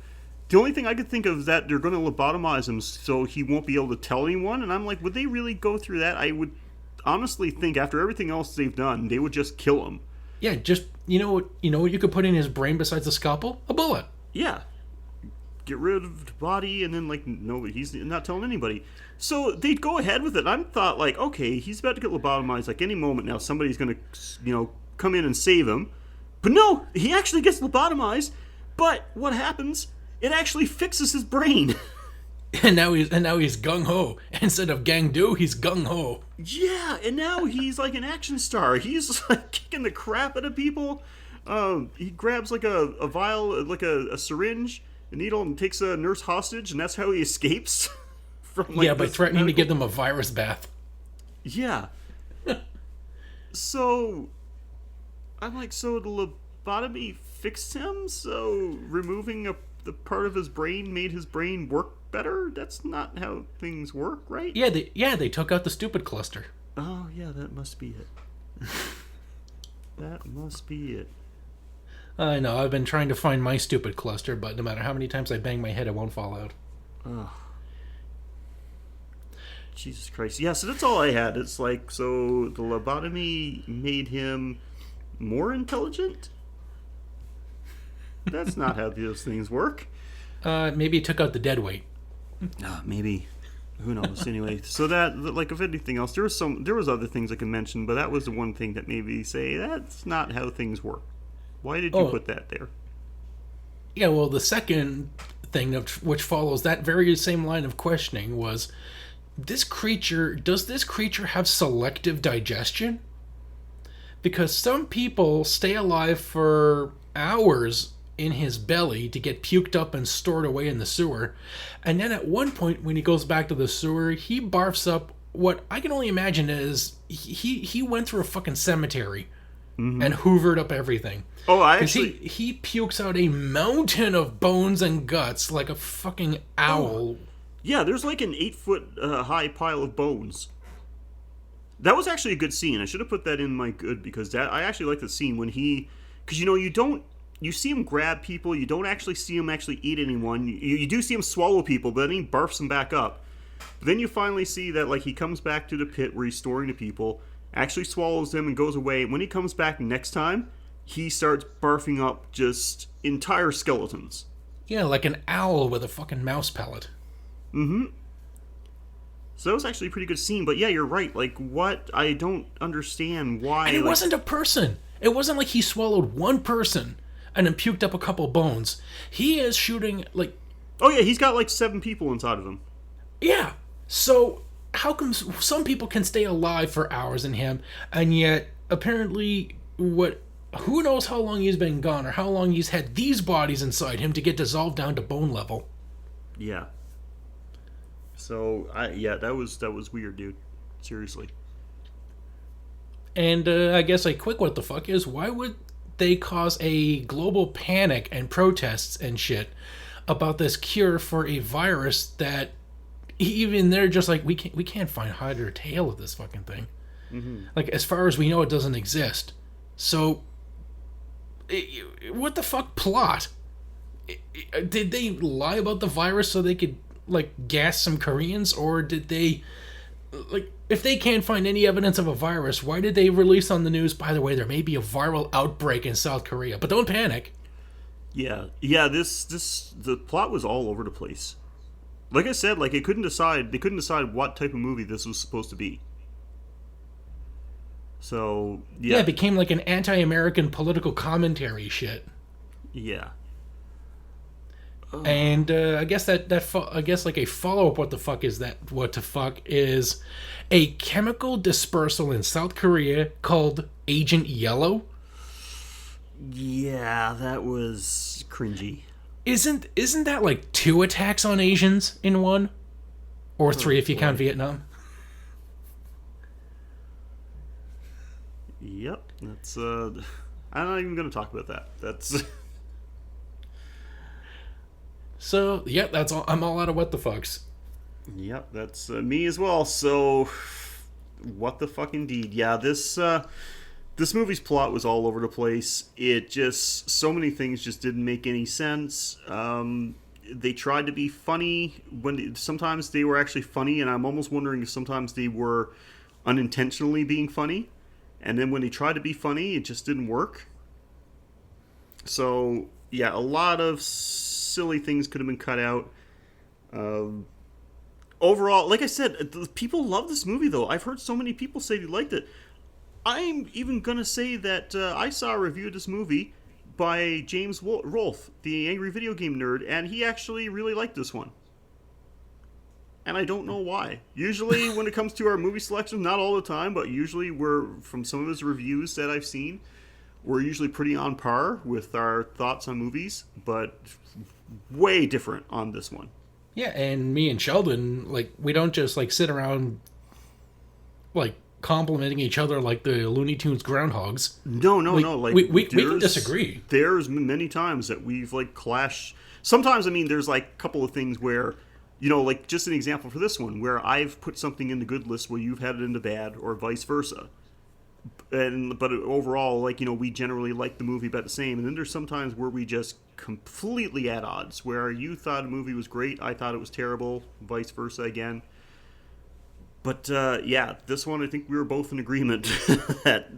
the only thing I could think of is that they're going to lobotomize him so he won't be able to tell anyone, and I'm like, would they really go through that? I would honestly think, after everything else they've done, they would just kill him. Yeah, just, you know what you could put in his brain besides a scalpel? A bullet. Yeah. Get rid of the body, and then, like, no, he's not telling anybody. So they'd go ahead with it. I thought, like, okay, he's about to get lobotomized. Like, any moment now, somebody's going to, come in and save him. But no, he actually gets lobotomized. But what happens? It actually fixes his brain. And now he's gung ho. Instead of gang do, he's gung ho. Yeah, and now he's like an action star. He's like kicking the crap out of people. He grabs like a vial, like a syringe, a needle, and takes a nurse hostage, and that's how he escapes from. Like, by threatening to give them a virus bath. Yeah. So, I'm like, so the lobotomy fixed him? So removing the part of his brain made his brain work better? That's not how things work, right? Yeah, they took out the stupid cluster. Oh, yeah, that must be it. That must be it. I know, I've been trying to find my stupid cluster, but no matter how many times I bang my head, it won't fall out. Oh. Jesus Christ. Yeah, so that's all I had. It's like, so the lobotomy made him more intelligent? That's not how those things work. Maybe it took out the dead weight. Maybe. Who knows? Anyway, so that, like, if anything else, there was other things I could mention, but that was the one thing that made me say, that's not how things work. Why did you put that there? Yeah, well, the second thing which follows that very same line of questioning was, does this creature have selective digestion? Because some people stay alive for hours in his belly to get puked up and stored away in the sewer, and then at one point when he goes back to the sewer, he barfs up what I can only imagine is he went through a fucking cemetery and hoovered up everything. Oh, I actually... He pukes out a mountain of bones and guts like a fucking owl. Yeah, there's like an 8-foot high pile of bones. That was actually a good scene. I should have put that in my good, because I actually like the scene when he... Because, you see him grab people, you don't actually see him actually eat anyone. You do see him swallow people, but then he barfs them back up. But then you finally see that, like, he comes back to the pit where he's storing the people, actually swallows them and goes away. When he comes back next time, he starts barfing up just entire skeletons. Yeah, like an owl with a fucking mouse pellet. Mm-hmm. So that was actually a pretty good scene, but yeah, you're right. Like, what? I don't understand why. And it like, wasn't a person. It wasn't like he swallowed one person and then puked up a couple bones. He is shooting, like... Oh yeah, he's got like 7 people inside of him. Yeah. So, how come some people can stay alive for hours in him, and yet, apparently, who knows how long he's been gone, or how long he's had these bodies inside him to get dissolved down to bone level. Yeah. So, that was weird, dude. Seriously. And I guess a quick what the fuck is, why would they cause a global panic and protests and shit about this cure for a virus that even they're just like, we can't find hide or tail of this fucking thing. Mm-hmm. Like, as far as we know, it doesn't exist. So, what the fuck plot? Did they lie about the virus so they could, like, gas some Koreans? Or did they, like, if they can't find any evidence of a virus, why did they release on the news, by the way, there may be a viral outbreak in South Korea? But don't panic. Yeah, the plot was all over the place. Like I said, like, they couldn't decide what type of movie this was supposed to be. So, yeah. Yeah, it became like an anti-American political commentary shit. Yeah. And I guess I guess like a follow-up what the fuck is a chemical dispersal in South Korea called Agent Yellow. Yeah, that was cringy. Isn't that like 2 attacks on Asians in one? Or 3 if you count Vietnam? Yep, that's I'm not even going to talk about that. That's So, yep, that's all. I'm all out of what the fucks. Yep, that's me as well. So, what the fuck indeed. Yeah, this movie's plot was all over the place. It just, so many things just didn't make any sense. They tried to be funny sometimes they were actually funny, and I'm almost wondering if sometimes they were unintentionally being funny. And then when they tried to be funny, it just didn't work. So, yeah, a lot of silly things could have been cut out. Overall, like I said, people love this movie, though. I've heard so many people say they liked it. I'm even going to say that I saw a review of this movie by James Rolfe, the Angry Video Game Nerd, and he actually really liked this one. And I don't know why. Usually when it comes to our movie selection, not all the time, but usually from some of his reviews that I've seen, we're usually pretty on par with our thoughts on movies, but way different on this one. Yeah, and me and Sheldon, like, we don't just, like, sit around, like, complimenting each other like the Looney Tunes groundhogs. No. Like, we can disagree. There's many times that we've, like, clashed. Sometimes, I mean, there's, like, a couple of things where, you know, like, just an example for this one, where I've put something in the good list where you've had it in the bad, or vice versa. But overall, like, you know, we generally like the movie about the same. And then there's sometimes where we just completely at odds, where you thought a movie was great, I thought it was terrible, vice versa again. But, yeah, this one, I think we were both in agreement that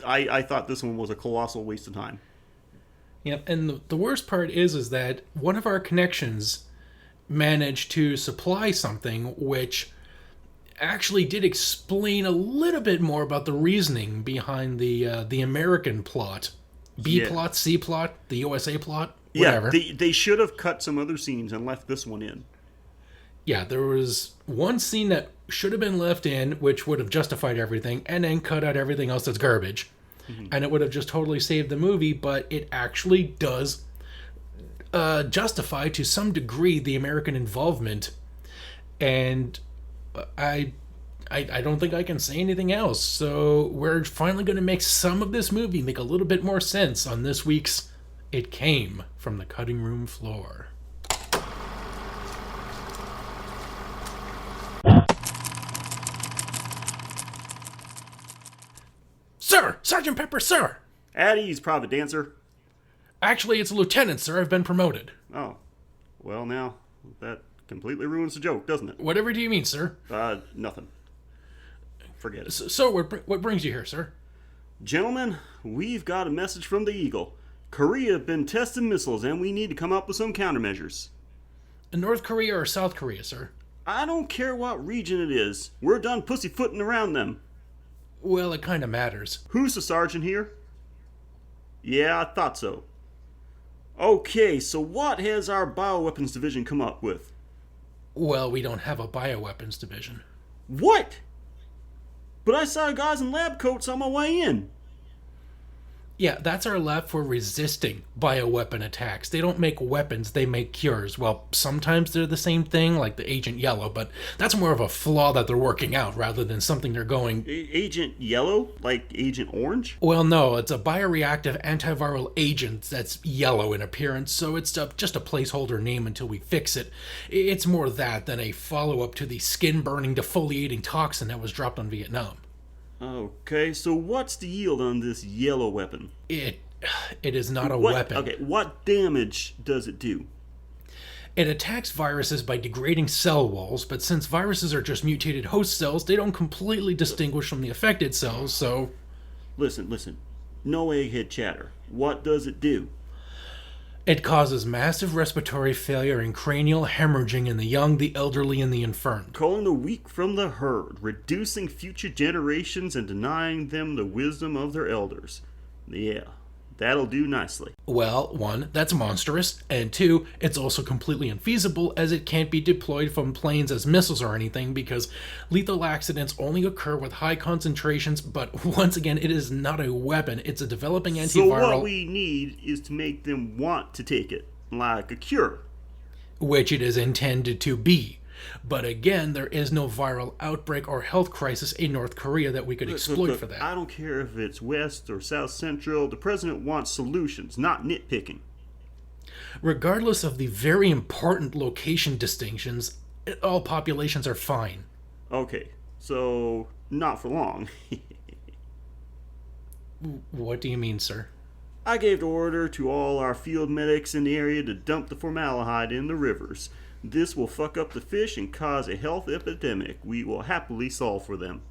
I thought this one was a colossal waste of time. Yep, and the worst part is that one of our connections managed to supply something which actually did explain a little bit more about the reasoning behind the American plot. Plot, C plot, the USA plot, whatever. Yeah, they should have cut some other scenes and left this one in. Yeah, there was one scene that should have been left in, which would have justified everything, and then cut out everything else that's garbage. Mm-hmm. And it would have just totally saved the movie, but it actually does justify to some degree the American involvement. And I don't think I can say anything else. So we're finally going to make some of this movie make a little bit more sense on this week's It Came from the Cutting Room Floor. Sir! Sergeant Pepper, sir! At ease, Private Dancer. Actually, it's Lieutenant, sir. I've been promoted. Oh. Well, now, that completely ruins the joke, doesn't it? Whatever do you mean, sir? Nothing. Forget it. So what brings you here, sir? Gentlemen, we've got a message from the Eagle. Korea have been testing missiles, and we need to come up with some countermeasures. North Korea or South Korea, sir? I don't care what region it is. We're done pussyfooting around them. Well, it kind of matters. Who's the sergeant here? Yeah, I thought so. Okay, so what has our bioweapons division come up with? Well, we don't have a bioweapons division. What? But I saw guys in lab coats on my way in. Yeah, that's our lab for resisting bioweapon attacks. They don't make weapons, they make cures. Well, sometimes they're the same thing, like the Agent Yellow, but that's more of a flaw that they're working out rather than something they're going... Agent Yellow? Like Agent Orange? Well, no, it's a bioreactive antiviral agent that's yellow in appearance, so it's just a placeholder name until we fix it. It's more that than a follow-up to the skin-burning, defoliating toxin that was dropped on Vietnam. Okay, so what's the yield on this yellow weapon? It is not a weapon. Okay, what damage does it do? It attacks viruses by degrading cell walls, but since viruses are just mutated host cells, they don't completely distinguish from the affected cells, so... Listen. No egghead chatter. What does it do? It causes massive respiratory failure and cranial hemorrhaging in the young, the elderly, and the infirm. Calling the weak from the herd, reducing future generations and denying them the wisdom of their elders. Yeah, that'll do nicely. Well, 1, that's monstrous, and 2, it's also completely unfeasible as it can't be deployed from planes as missiles or anything because lethal accidents only occur with high concentrations, but once again, it is not a weapon, it's a developing antiviral... So what we need is to make them want to take it, like a cure. Which it is intended to be. But again, there is no viral outbreak or health crisis in North Korea that we could exploit for that. I don't care if it's West or South Central. The president wants solutions, not nitpicking. Regardless of the very important location distinctions, all populations are fine. Okay, so not for long. What do you mean, sir? I gave the order to all our field medics in the area to dump the formaldehyde in the rivers. This will fuck up the fish and cause a health epidemic we will happily solve for them.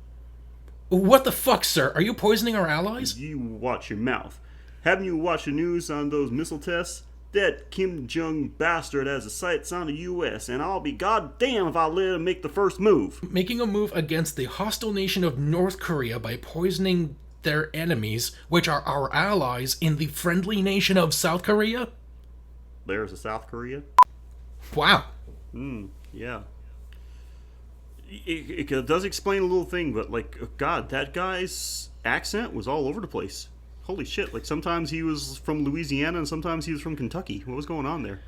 What the fuck, sir? Are you poisoning our allies? You watch your mouth. Haven't you watched the news on those missile tests? That Kim Jong bastard has the sights on the U.S., and I'll be goddamn if I let him make the first move. Making a move against the hostile nation of North Korea by poisoning their enemies, which are our allies in the friendly nation of South Korea? There's a South Korea? Wow. Yeah. It does explain a little thing, but like, God, that guy's accent was all over the place. Holy shit, like sometimes he was from Louisiana and sometimes he was from Kentucky. What was going on there?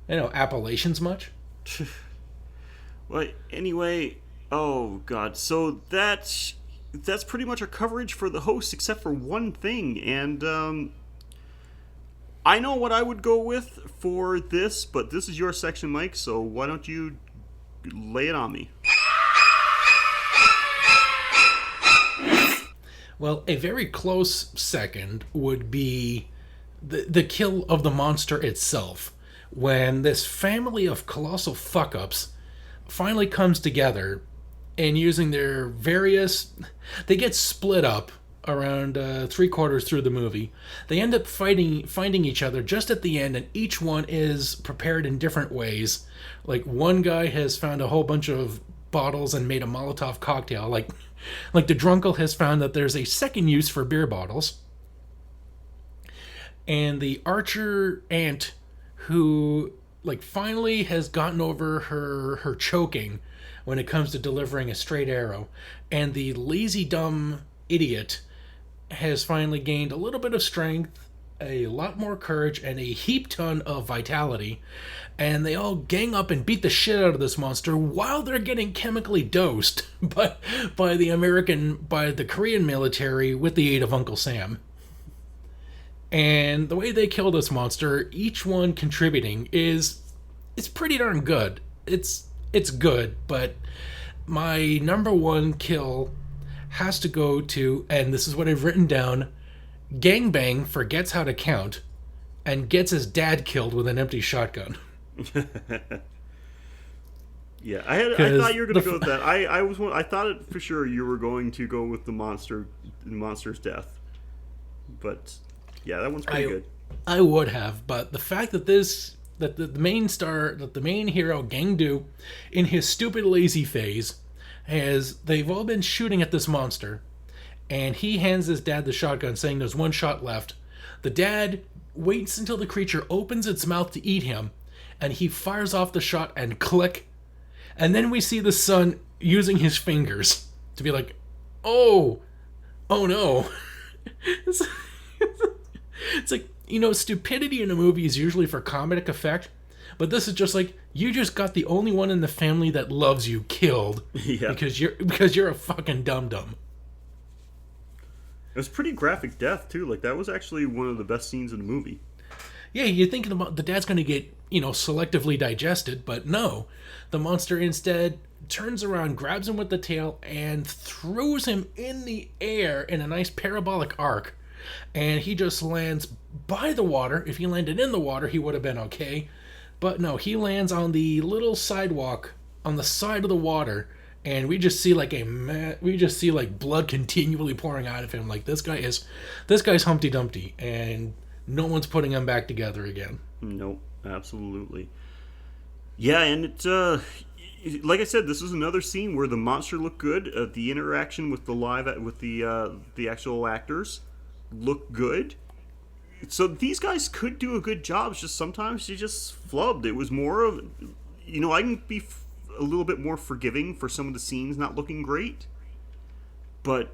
You know, Appalachians much? Well, anyway, oh God, so that's pretty much our coverage for the host except for one thing, and I know what I would go with for this, but this is your section, Mike, so why don't you lay it on me? Well, a very close second would be the kill of the monster itself. When this family of colossal fuck-ups finally comes together and using their various... They get split up around 3/4 through the movie. They end up finding each other just at the end, and each one is prepared in different ways. Like, one guy has found a whole bunch of bottles and made a Molotov cocktail. Like the drunkle has found that there's a second use for beer bottles. And the archer aunt, who finally has gotten over her choking when it comes to delivering a straight arrow. And the lazy dumb idiot has finally gained a little bit of strength, a lot more courage, and a heap ton of vitality. And they all gang up and beat the shit out of this monster while they're getting chemically dosed by the Korean military with the aid of Uncle Sam. And the way they kill this monster, each one contributing, it's pretty darn good. It's good, but my number one kill has to go to, and this is what I've written down, Gangbang forgets how to count and gets his dad killed with an empty shotgun. Yeah, I thought you were going to go with that. I thought it for sure you were going to go with the monster's death. But yeah, that one's pretty good. I would have, but the fact that the main hero Gangdu, in his stupid lazy phase, they've all been shooting at this monster, and he hands his dad the shotgun, saying there's one shot left. The dad waits until the creature opens its mouth to eat him, and he fires off the shot and click. And then we see the son using his fingers to be like, oh no. It's like, stupidity in a movie is usually for comedic effect, but this is just like, you just got the only one in the family that loves you killed because you're a fucking dum-dum. It was pretty graphic death, too. Like, that was actually one of the best scenes in the movie. Yeah, you're thinking about the dad's going to get, selectively digested, but no. The monster instead turns around, grabs him with the tail, and throws him in the air in a nice parabolic arc. And he just lands by the water. If he landed in the water, he would have been okay. But no, he lands on the little sidewalk on the side of the water. And we just see blood continually pouring out of him. Like, this guy's Humpty Dumpty, and no one's putting him back together again. Nope, absolutely. Yeah, and it's like I said, this is another scene where the monster looked good. The interaction with the actual actors looked good. So these guys could do a good job. It's just sometimes you just flubbed. It was more of, I can be a little bit more forgiving for some of the scenes not looking great, but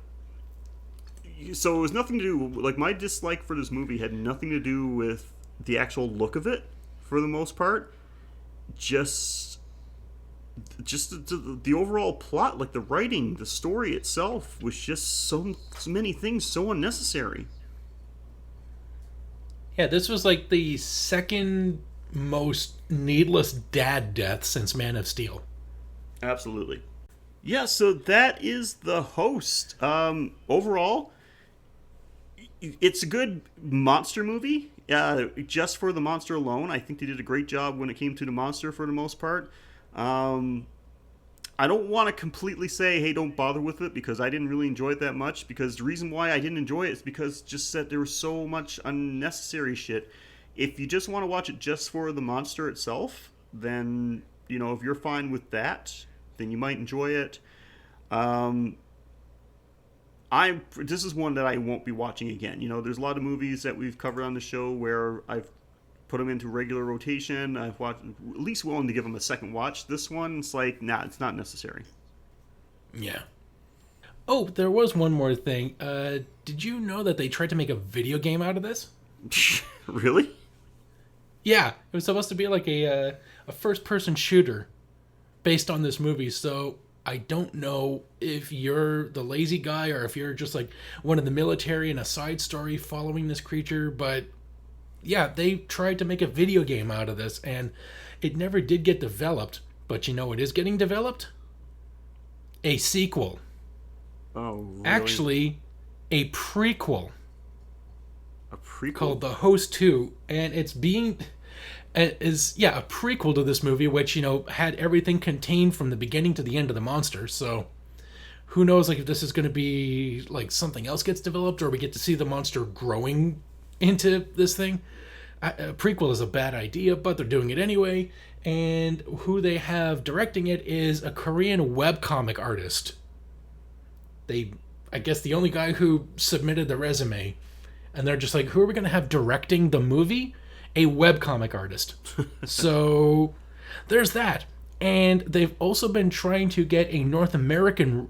so it was nothing to do, like, my dislike for this movie had nothing to do with the actual look of it for the most part. Just the overall plot, like the writing, the story itself was just so many things so unnecessary. Yeah, this was like the second most needless dad death since Man of Steel. Absolutely. Yeah, so that is The Host. Overall, it's a good monster movie. Just for the monster alone, I think they did a great job when it came to the monster for the most part. I don't want to completely say, hey, don't bother with it, because I didn't really enjoy it that much. Because the reason why I didn't enjoy it is because just that there was so much unnecessary shit. If you just want to watch it just for the monster itself, then, if you're fine with that, then you might enjoy it. This is one that I won't be watching again. There's a lot of movies that we've covered on the show where I've put them into regular rotation. I've watched, at least willing to give them a second watch. This one, it's like, nah, it's not necessary. Yeah. Oh, there was one more thing. Did you know that they tried to make a video game out of this? Really? Yeah, it was supposed to be like a first-person shooter based on this movie, so I don't know if you're the lazy guy or if you're just like one of the military in a side story following this creature, but yeah, they tried to make a video game out of this, and it never did get developed, but it is getting developed? A sequel. Oh, really? Actually, a prequel. A prequel? Called The Host 2, and a prequel to this movie, which, had everything contained from the beginning to the end of the monster, so who knows, like, if this is going to be, like, something else gets developed, or we get to see the monster growing into this thing. A prequel is a bad idea, but they're doing it anyway, and who they have directing it is a Korean webcomic artist. I guess the only guy who submitted the resume, and they're just like, who are we going to have directing the movie? A webcomic artist. So there's that. And they've also been trying to get a North American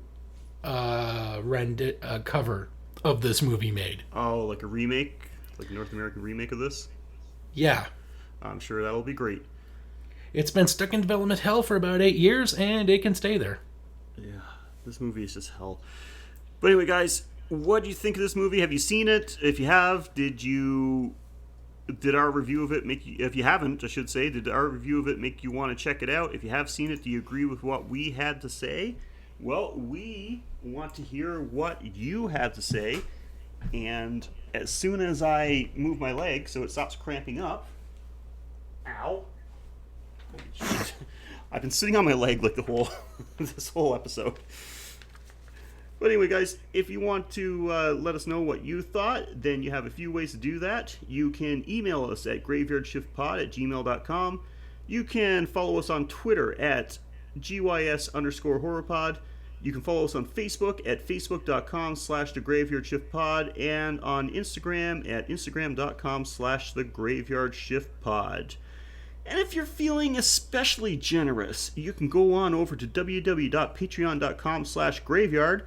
cover of this movie made. Oh, like a remake? Like a North American remake of this? Yeah. I'm sure that'll be great. It's been stuck in development hell for about 8 years, and it can stay there. Yeah, this movie is just hell. But anyway, guys, what do you think of this movie? Have you seen it? If you have, did our review of it make you, if you haven't, I should say, did our review of it make you want to check it out? If you have seen it, do you agree with what we had to say? Well, we want to hear what you have to say, and as soon as I move my leg so it stops cramping up, ow, I've been sitting on my leg like this whole episode. But anyway, guys, if you want to let us know what you thought, then you have a few ways to do that. You can email us at graveyardshiftpod@gmail.com. You can follow us on Twitter at GYS_horrorpod. You can follow us on Facebook at facebook.com/thegraveyardshiftpod and on Instagram at instagram.com/thegraveyardshiftpod. And if you're feeling especially generous, you can go on over to www.patreon.com/graveyard,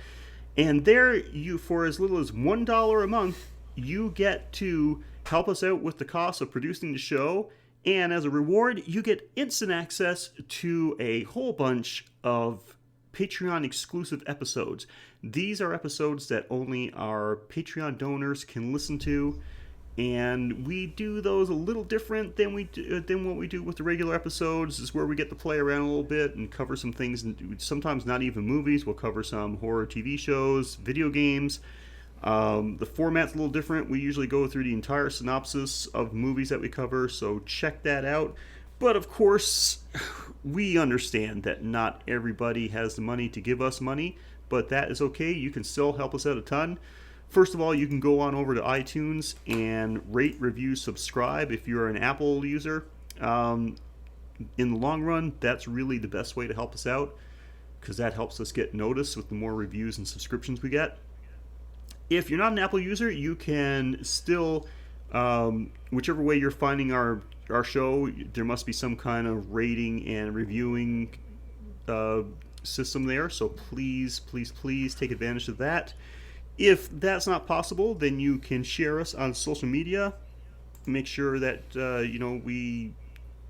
and there you, for as little as $1 a month, you get to help us out with the cost of producing the show, and as a reward, you get instant access to a whole bunch of Patreon exclusive episodes. These are episodes that only our Patreon donors can listen to, and we do those a little different than what we do with the regular episodes. This is where we get to play around a little bit and cover some things, sometimes not even movies. We'll cover some horror TV shows, video games. The format's a little different. We usually go through the entire synopsis of movies that we cover, so check that out. But of course, we understand that not everybody has the money to give us money, but that is okay. You can still help us out a ton. First of all, you can go on over to iTunes and rate, review, subscribe if you're an Apple user. In the long run, that's really the best way to help us out, because that helps us get noticed with the more reviews and subscriptions we get. If you're not an Apple user, you can still, whichever way you're finding our show, there must be some kind of rating and reviewing system there, so please take advantage of that. If that's not possible, then you can share us on social media. Make sure that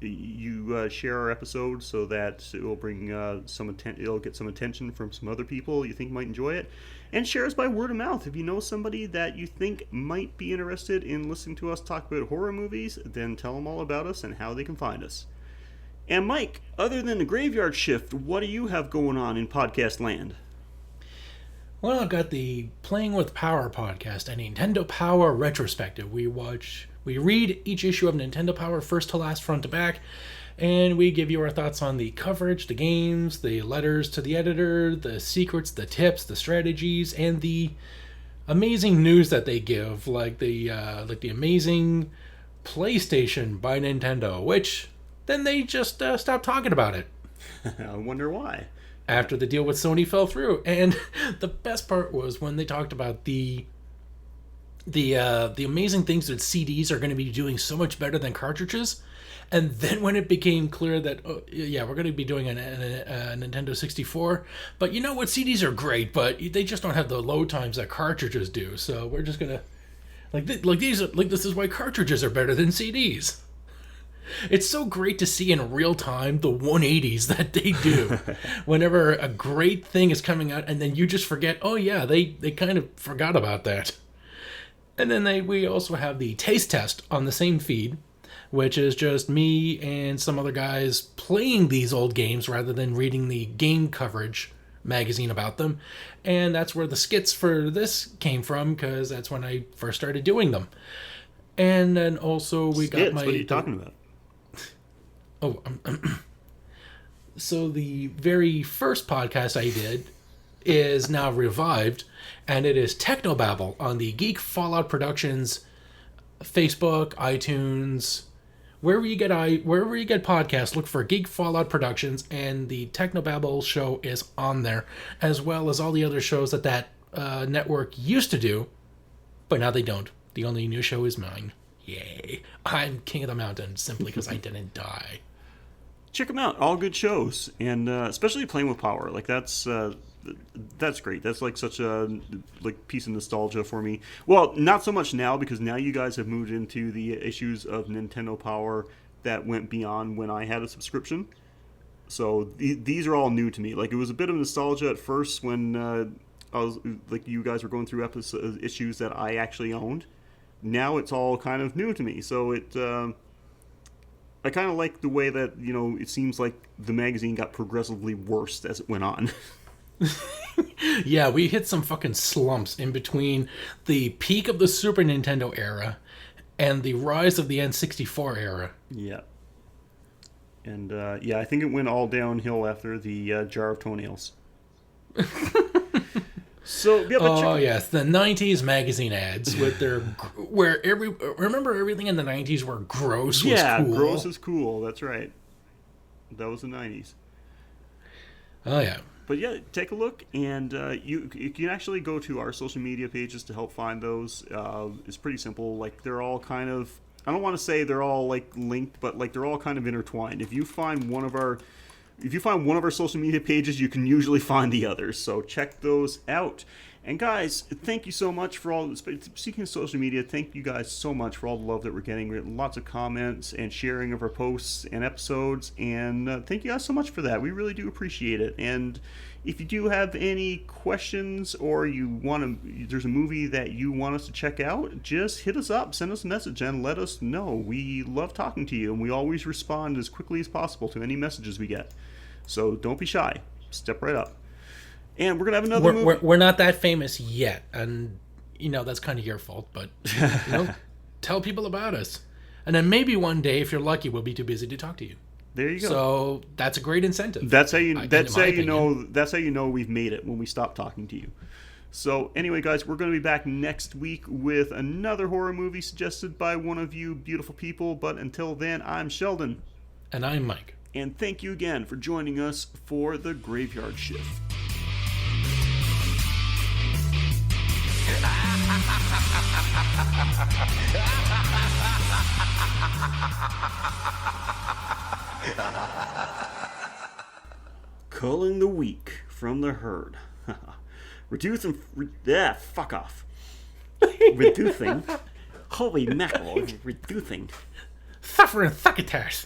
you share our episodes so that it will bring it'll get some attention from some other people you think might enjoy it, and share us by word of mouth. If you know somebody that you think might be interested in listening to us talk about horror movies, then tell them all about us and how they can find us. And Mike, other than the Graveyard Shift, what do you have going on in podcast land? Well, I've got the Playing with Power podcast, a Nintendo Power retrospective. We read each issue of Nintendo Power first to last, front to back, and we give you our thoughts on the coverage, the games, the letters to the editor, the secrets, the tips, the strategies, and the amazing news that they give, like the amazing PlayStation by Nintendo, which then they just stopped talking about it. I wonder why. After the deal with Sony fell through. And the best part was when they talked about the amazing things that CDs are going to be doing so much better than cartridges. And then when it became clear that, we're going to be doing a Nintendo 64, but you know what, CDs are great, but they just don't have the load times that cartridges do. So we're just going to this is why cartridges are better than CDs. It's so great to see in real time the 180s that they do whenever a great thing is coming out, and then you just forget, oh yeah, they kind of forgot about that. And then we also have the taste test on the same feed, which is just me and some other guys playing these old games rather than reading the game coverage magazine about them. And that's where the skits for this came from, because that's when I first started doing them. And then also we skits? got my... What are you talking about? Oh, so the very first podcast I did is now revived, and it is Technobabble on the Geek Fallout Productions Facebook, iTunes, wherever you get podcasts. Look for Geek Fallout Productions, and the Technobabble show is on there, as well as all the other shows that network used to do, but now they don't. The only new show is mine. Yay! I'm king of the mountain simply because I didn't die. Check them out. All good shows, and especially Playing with Power. Like that's great. That's like such a piece of nostalgia for me. Well, not so much now, because now you guys have moved into the issues of Nintendo Power that went beyond when I had a subscription. So these are all new to me. Like, it was a bit of nostalgia at first when I was you guys were going through issues that I actually owned. Now it's all kind of new to me, so I kind of like the way that, it seems like the magazine got progressively worse as it went on. Yeah, we hit some fucking slumps in between the peak of the Super Nintendo era and the rise of the N64 era. Yeah. And, I think it went all downhill after the Jar of Toenails. So yeah, but Oh yes, the '90s magazine ads with their remember everything in the '90s where gross was cool. gross is cool. That's right. That was the '90s. Oh yeah. But yeah, take a look, and you can actually go to our social media pages to help find those. It's pretty simple. Like they're all kind of, I don't want to say they're all like linked, but like they're all kind of intertwined. If you find one of our social media pages, you can usually find the others. So check those out. And guys, thank you so much for all. Speaking of social media, thank you guys so much for all the love that we're getting. We're getting lots of comments and sharing of our posts and episodes, and thank you guys so much for that. We really do appreciate it. And if you do have any questions or there's a movie that you want us to check out, just hit us up, send us a message, and let us know. We love talking to you, and we always respond as quickly as possible to any messages we get. So don't be shy. Step right up. And we're going to have another movie. We're not that famous yet, and, that's kind of your fault, but, tell people about us. And then maybe one day, if you're lucky, we'll be too busy to talk to you. There you go. So that's a great incentive. That's how you know we've made it, when we stop talking to you. So anyway, guys, we're going to be back next week with another horror movie suggested by one of you beautiful people. But until then, I'm Sheldon. And I'm Mike. And thank you again for joining us for The Graveyard Shift. Culling the weak from the herd. Reducing. Fuck off. Reducing. Holy mackerel. Reducing. Suffering succotash.